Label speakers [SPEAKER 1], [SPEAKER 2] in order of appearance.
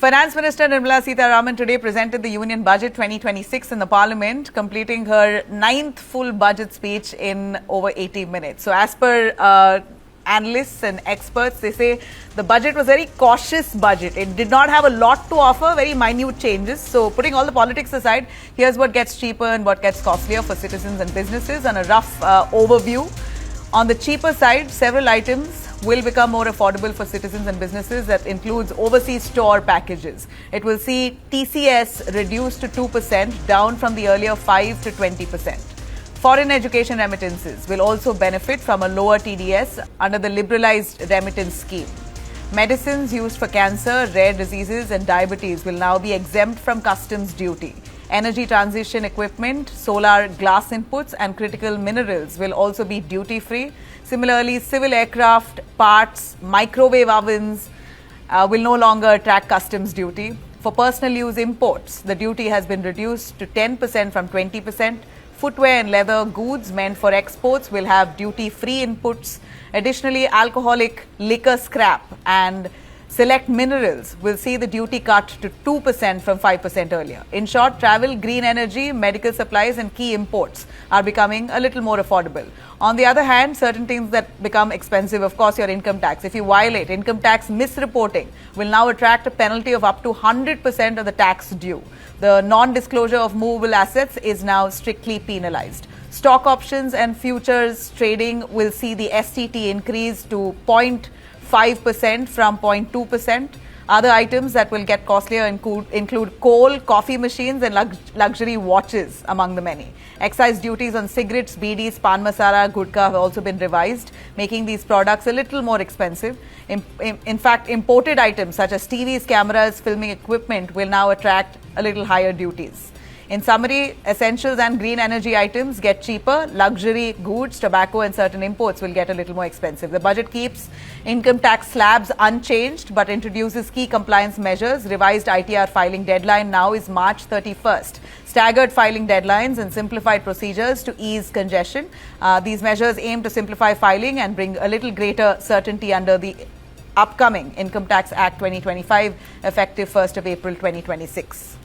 [SPEAKER 1] Finance Minister Nirmala Sitharaman today presented the Union Budget 2026 in the Parliament, completing her 9th full budget speech in over 80 minutes. So as per analysts and experts, they say the budget was a very cautious budget. It did not have a lot to offer, very minute changes. So putting all the politics aside, here's what gets cheaper and what gets costlier for citizens and businesses and a rough overview. On the cheaper side, several items will become more affordable for citizens and businesses. That includes overseas store packages. It will see TCS reduced to 2%, down from the earlier 5 to 20%. Foreign education remittances will also benefit from a lower TDS under the liberalized remittance scheme. Medicines used for cancer, rare diseases and diabetes will now be exempt from customs duty. Energy transition equipment, solar glass inputs and critical minerals will also be duty-free. Similarly, civil aircraft parts, microwave ovens will no longer attract customs duty. For personal use imports, the duty has been reduced to 10% from 20%. Footwear and leather goods meant for exports will have duty-free inputs. Additionally, alcoholic liquor scrap and select minerals will see the duty cut to 2% from 5% earlier. In short, travel, green energy, medical supplies and key imports are becoming a little more affordable. On the other hand, certain things that become expensive, of course, your income tax. If you violate income tax misreporting, will now attract a penalty of up to 100% of the tax due. The non-disclosure of movable assets is now strictly penalized. Stock options and futures trading will see the STT increase to 0.5% from 0.2%. Other items that will get costlier include coal, coffee machines and luxury watches, among the many. Excise duties on cigarettes, BDs, pan masala, gudka have also been revised, making these products a little more expensive. In fact, imported items such as TVs, cameras, filming equipment will now attract a little higher duties. In summary, essentials and green energy items get cheaper. Luxury goods, tobacco and certain imports will get a little more expensive. The budget keeps income tax slabs unchanged but introduces key compliance measures. Revised ITR filing deadline now is March 31st. Staggered filing deadlines and simplified procedures to ease congestion. These measures aim to simplify filing and bring a little greater certainty under the upcoming Income Tax Act 2025, effective 1st of April 2026.